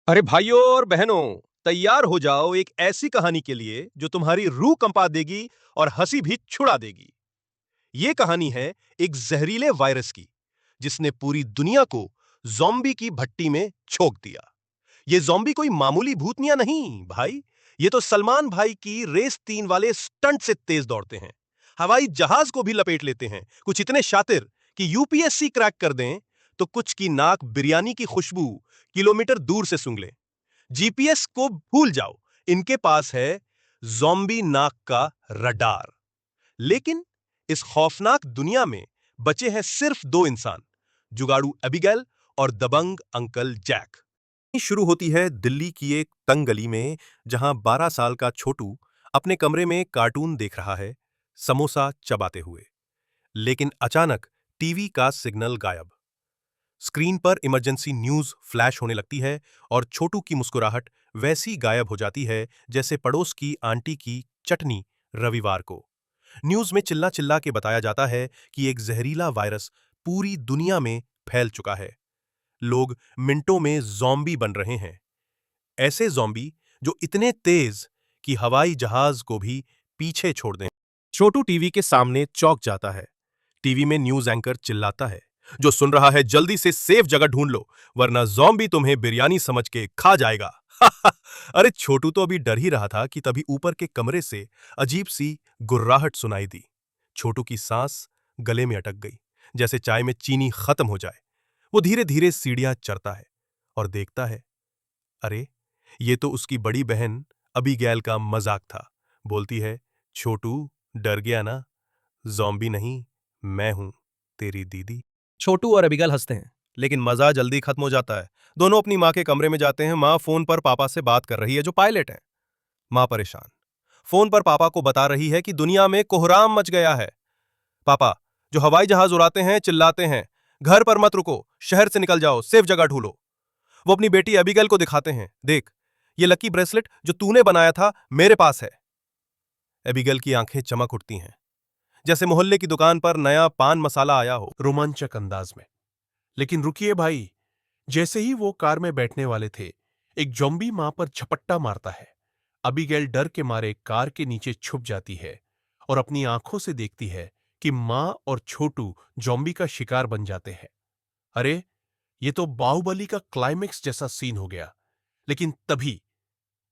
अरे भाइयों और बहनों, तैयार हो जाओ एक ऐसी कहानी के लिए जो तुम्हारी रूह कंपा देगी और हंसी भी छुड़ा देगी। ये कहानी है एक जहरीले वायरस की, जिसने पूरी दुनिया को ज़ॉम्बी की भट्टी में झोंक दिया। ये ज़ॉम्बी कोई मामूली भूतनिया नहीं भाई, ये तो सलमान भाई की रेस 3 वाले स्टंट से तेज दौड़ते हैं। हवाई जहाज को भी लपेट लेते हैं, कुछ इतने शातिर कि यूपीएससी क्रैक कर दें, तो कुछ की नाक बिरयानी की खुशबू किलोमीटर दूर से सूंघ ले। जीपीएस को भूल जाओ, इनके पास है ज़ॉम्बी नाक का रडार। लेकिन इस खौफनाक दुनिया में बचे हैं सिर्फ दो इंसान, जुगाड़ू एबिगेल और दबंग अंकल जैक। शुरू होती है दिल्ली की एक तंग गली में, जहां 12 साल का छोटू अपने कमरे में कार्टून देख रहा है, समोसा चबाते हुए। लेकिन अचानक टीवी का सिग्नल गायब। स्क्रीन पर इमरजेंसी न्यूज फ्लैश होने लगती है और छोटू की मुस्कुराहट वैसी गायब हो जाती है जैसे पड़ोस की आंटी की चटनी रविवार को। न्यूज में चिल्ला चिल्ला के बताया जाता है कि एक जहरीला वायरस पूरी दुनिया में फैल चुका है। लोग मिनटों में ज़ॉम्बी बन रहे हैं, ऐसे ज़ॉम्बी जो इतने तेज कि हवाई जहाज को भी पीछे छोड़ दें। छोटू टीवी के सामने चौंक जाता है। टीवी में न्यूज एंकर चिल्लाता है, जो सुन रहा है, जल्दी से सेफ जगह ढूंढ लो, वरना ज़ॉम्बी तुम्हें बिरयानी समझ के खा जाएगा। अरे छोटू तो अभी डर ही रहा था कि तभी ऊपर के कमरे से अजीब सी गुर्राहट सुनाई दी। छोटू की सांस गले में अटक गई, जैसे चाय में चीनी खत्म हो जाए। वो धीरे धीरे सीढ़ियां चढ़ता है और देखता है, अरे ये तो उसकी बड़ी बहन अबीगैल का मजाक था। बोलती है, छोटू डर गया ना, ज़ॉम्बी नहीं, मैं हूं तेरी दीदी। छोटू और अबिगल हंसते हैं, लेकिन मजा जल्दी खत्म हो जाता है। दोनों अपनी माँ के कमरे में जाते हैं। माँ फोन पर पापा से बात कर रही है, जो पायलट है। माँ परेशान फोन पर पापा को बता रही है कि दुनिया में कोहराम मच गया है। पापा, जो हवाई जहाज उड़ाते हैं चिल्लाते हैं, घर पर मत रुको, शहर से निकल जाओ, सेफ जगह ढूंढो। वो अपनी बेटी अबिगेल को दिखाते हैं, देख, ये लकी ब्रेसलेट जो तूने बनाया था मेरे पास है। एबिगेल की आंखें चमक उठती हैं, जैसे मोहल्ले की दुकान पर नया पान मसाला आया हो। रोमांचक अंदाज में। लेकिन रुकिए भाई, जैसे ही वो कार में बैठने वाले थे, एक जॉम्बी मां पर झपट्टा मारता है। अबीगेल डर के मारे कार के नीचे छुप जाती है और अपनी आंखों से देखती है कि मां और छोटू जॉम्बी का शिकार बन जाते हैं। अरे, ये तो बाहुबली का क्लाइमेक्स जैसा सीन हो गया। लेकिन तभी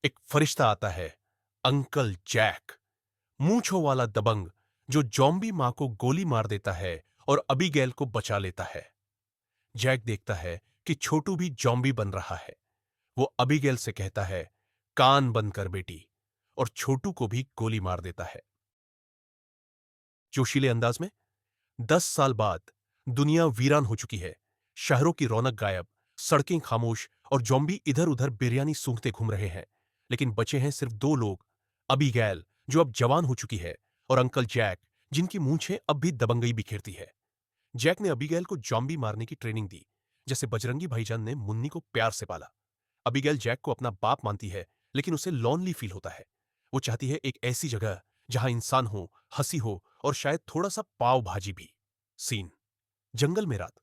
एक फरिश्ता आता है, अंकल जैक, मूंछों वाला दबंग, जो जॉम्बी मां को गोली मार देता है और अबीगेल को बचा लेता है। जैक देखता है कि छोटू भी जॉम्बी बन रहा है। वो अबीगेल से कहता है, कान बंद कर बेटी, और छोटू को भी गोली मार देता है। जोशीले अंदाज में। 10 साल बाद दुनिया वीरान हो चुकी है। शहरों की रौनक गायब, सड़कें खामोश और जॉम्बी इधर उधर बिरयानी सूंघते घूम रहे हैं। लेकिन बचे हैं सिर्फ दो लोग, अबीगैल जो अब जवान हो चुकी है, और अंकल जैक, जिनकी मूंछें अब भी दबंगई बिखेरती है। जैक ने अबीगैल को जॉम्बी मारने की ट्रेनिंग दी, जैसे बजरंगी भाईजान ने मुन्नी को प्यार से पाला। अबीगैल जैक को अपना बाप मानती है, लेकिन उसे लॉनली फील होता है। वो चाहती है एक ऐसी जगह जहां इंसान हो, हंसी हो और शायद थोड़ा सा पाव भाजी भी। सीन, जंगल में रात।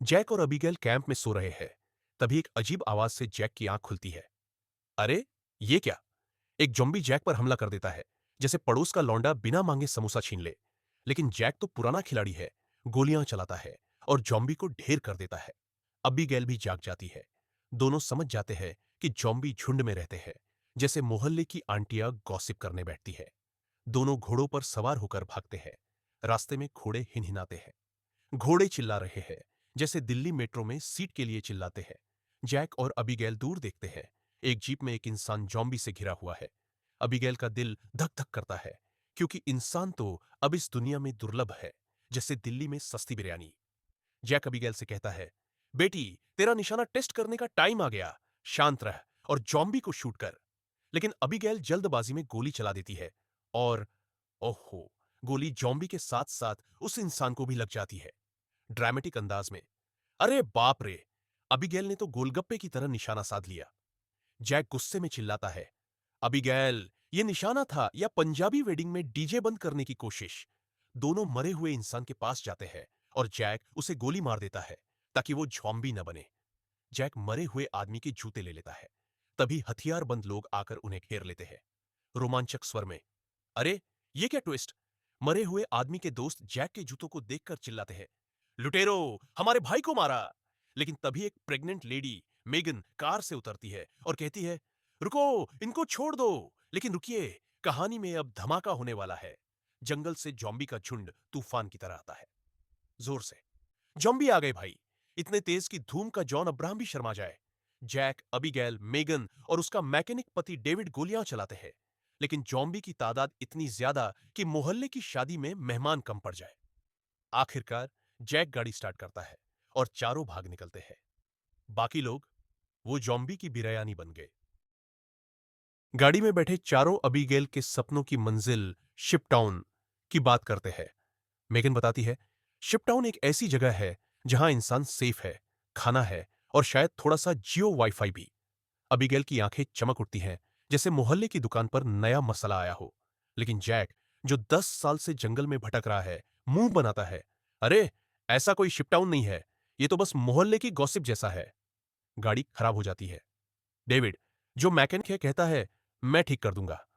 जैक और अबीगैल कैंप में सो रहे हैं। तभी एक अजीब आवाज से जैक की आंख खुलती है। अरे, ये क्या? एक जॉम्बी जैक पर हमला कर देता है, जैसे पड़ोस का लौंडा बिना मांगे समोसा छीन ले। लेकिन जैक तो पुराना खिलाड़ी है, गोलियां चलाता है और जॉम्बी को ढेर कर देता है। अबीगैल भी जाग जाती है। दोनों समझ जाते हैं कि जॉम्बी झुंड में रहते हैं, जैसे मोहल्ले की आंटियां गॉसिप करने बैठती है। दोनों घोड़ों पर सवार होकर भागते हैं। रास्ते में घोड़े हिनहिनाते हैं। घोड़े चिल्ला रहे हैं, जैसे दिल्ली मेट्रो में सीट के लिए चिल्लाते हैं। जैक और अबीगैल दूर देखते हैं। एक जीप में एक इंसान जॉम्बी से घिरा हुआ है। अबीगैल का दिल धक धक करता है, क्योंकि इंसान तो अब इस दुनिया में दुर्लभ है, जैसे दिल्ली में सस्ती बिरयानी। जैक अबीगैल से कहता है, बेटी, तेरा निशाना टेस्ट करने का टाइम आ गया। शांत रह और जॉम्बी को शूट कर। लेकिन अबीगैल जल्दबाजी में गोली चला देती है और ओहो, गोली जॉम्बी के साथ साथ उस इंसान को भी लग जाती है। ड्रामेटिक अंदाज में। अरे बाप रे, अबीगैल ने तो गोलगप्पे की तरह निशाना साध लिया। जैक गुस्से में चिल्लाता है, अबीगैल, ये निशाना था या पंजाबी वेडिंग में डीजे बंद करने की कोशिश? दोनों मरे हुए इंसान के पास जाते हैं और जैक उसे गोली मार देता है, ताकि वो ज़ॉम्बी न बने। जैक मरे हुए आदमी के जूते ले लेता है। तभी हथियारबंद लोग आकर उन्हें घेर लेते हैं। रोमांचक स्वर में, अरे ये क्या ट्विस्ट! मरे हुए आदमी के दोस्त जैक के जूतों को देखकर चिल्लाते हैं, लुटेरो, हमारे भाई को मारा। लेकिन तभी एक प्रेग्नेंट लेडी मेगन कार से उतरती है और कहती है, रुको, इनको छोड़ दो। लेकिन रुकिए, कहानी में अब धमाका होने वाला है। जंगल से जॉम्बी का झुंड तूफान की तरह आता है। जोर से, जॉम्बी आ गए भाई। इतने तेज की धूम का जॉन अब्राहम भी शर्मा जाए। जैक, अबीगैल, मेगन और उसका मैकेनिक पति डेविड गोलियां चलाते हैं। लेकिन जॉम्बी की तादाद इतनी ज्यादा कि मोहल्ले की शादी में मेहमान कम पड़ जाए। आखिरकार जैक गाड़ी स्टार्ट करता है और चारों भाग निकलते हैं। बाकी लोग वो जॉम्बी की बिरयानी बन गए। गाड़ी में बैठे चारों अबीगेल के सपनों की मंजिल शिपटाउन की बात करते हैं। मेगन बताती है, शिपटाउन एक ऐसी जगह है जहां इंसान सेफ है, खाना है और शायद थोड़ा सा जियो वाईफाई भी। अबीगेल की आंखें चमक उठती हैं, जैसे मोहल्ले की दुकान पर नया मसला आया हो। लेकिन जैक, जो 10 साल से जंगल में भटक रहा है, मुंह बनाता है, अरे ऐसा कोई शिपटाउन नहीं है, ये तो बस मोहल्ले की गॉसिप जैसा है। गाड़ी खराब हो जाती है। डेविड, जो मैकेनिक है, कहता है, मैं ठीक कर दूंगा।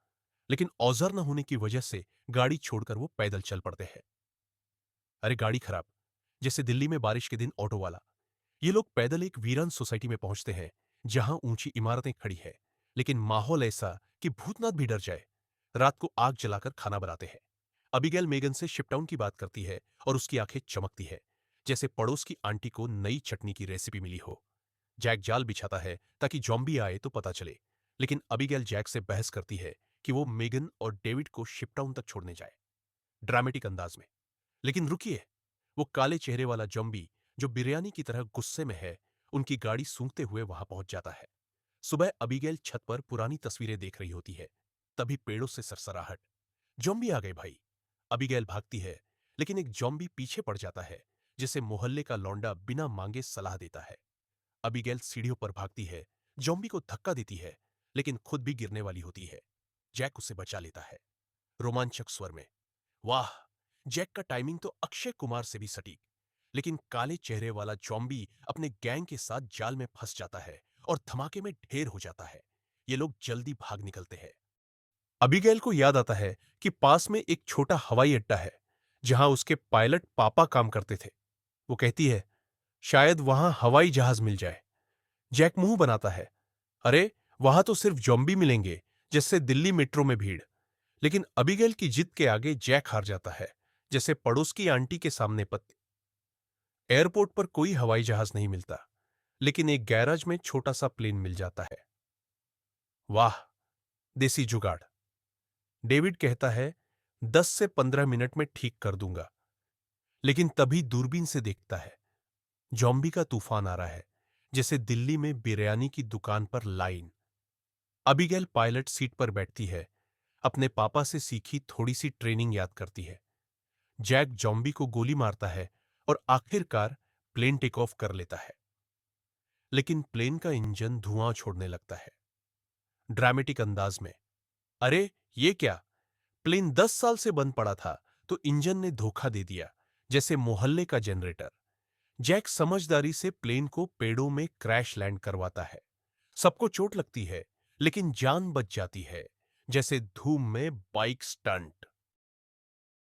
लेकिन औजार न होने की वजह से गाड़ी छोड़कर वो पैदल चल पड़ते हैं। अरे गाड़ी खराब, जैसे दिल्ली में बारिश के दिन ऑटो वाला। ये लोग पैदल एक वीरान सोसाइटी में पहुंचते हैं जहां ऊंची इमारतें खड़ी है, लेकिन माहौल ऐसा कि भूतनाथ भी डर जाए। रात को आग जलाकर खाना बनाते हैं। अबिगेल मेगन से शिपटाउन की बात करती है और उसकी आंखें चमकती है, जैसे पड़ोस की आंटी को नई चटनी की रेसिपी मिली हो। जैक जाल बिछाता है ताकि जॉम्बी आए तो पता चले, लेकिन अबिगेल जैक से बहस करती है कि वो मेगन और डेविड को शिपटाउन तक छोड़ने जाए, ड्रामेटिक अंदाज में। लेकिन रुकिए, वो काले चेहरे वाला जॉम्बी जो बिरयानी की तरह गुस्से में है, उनकी गाड़ी सूंघते हुए वहां पहुंच जाता है। सुबह अबीगेल छत पर पुरानी तस्वीरें देख रही होती है, तभी पेड़ों से सरसराहट, जॉम्बी आ गए भाई। अबीगेल भागती है, लेकिन एक जॉम्बी पीछे पड़ जाता है, जिसे मोहल्ले का लौंडा बिना मांगे सलाह देता है। अबीगेल सीढ़ियों पर भागती है, जॉम्बी को धक्का देती है, लेकिन खुद भी गिरने वाली होती है। जैक उसे बचा लेता है। रोमांचक स्वर में, वाह, जैक का टाइमिंग तो अक्षय कुमार से भी सटीक। लेकिन काले चेहरे वाला जॉम्बी अपने गैंग के साथ जाल में फंस जाता है और धमाके में ढेर हो जाता है। ये लोग जल्दी भाग निकलते हैं। अबीगैल को याद आता है कि पास में एक छोटा हवाई अड्डा है जहां उसके पायलट पापा काम करते थे। वो कहती है, शायद वहां हवाई जहाज मिल जाए। जैक मुंह बनाता है, अरे वहां तो सिर्फ जॉम्बी मिलेंगे, जैसे दिल्ली मेट्रो में भीड़। लेकिन अबीगैल की जिद के आगे जैक हार जाता है, जैसे पड़ोस की आंटी के सामने पत्ती। एयरपोर्ट पर कोई हवाई जहाज नहीं मिलता, लेकिन एक गैराज में छोटा सा प्लेन मिल जाता है। वाह, देसी जुगाड़। डेविड कहता है, 10 से 15 मिनट में ठीक कर दूंगा। लेकिन तभी दूरबीन से देखता है, जॉम्बी का तूफान आ रहा है, जैसे दिल्ली में बिरयानी की दुकान पर लाइन। अबीगैल पायलट सीट पर बैठती है, अपने पापा से सीखी थोड़ी सी ट्रेनिंग याद करती है। जैक जॉम्बी को गोली मारता है और आखिरकार प्लेन टेक ऑफ कर लेता है। लेकिन प्लेन का इंजन धुआं छोड़ने लगता है, ड्रामेटिक अंदाज में। अरे ये क्या, प्लेन 10 साल से बंद पड़ा था तो इंजन ने धोखा दे दिया, जैसे मोहल्ले का जनरेटर। जैक समझदारी से प्लेन को पेड़ों में क्रैश लैंड करवाता है। सबको चोट लगती है, लेकिन जान बच जाती है, जैसे धूम में बाइक स्टंट।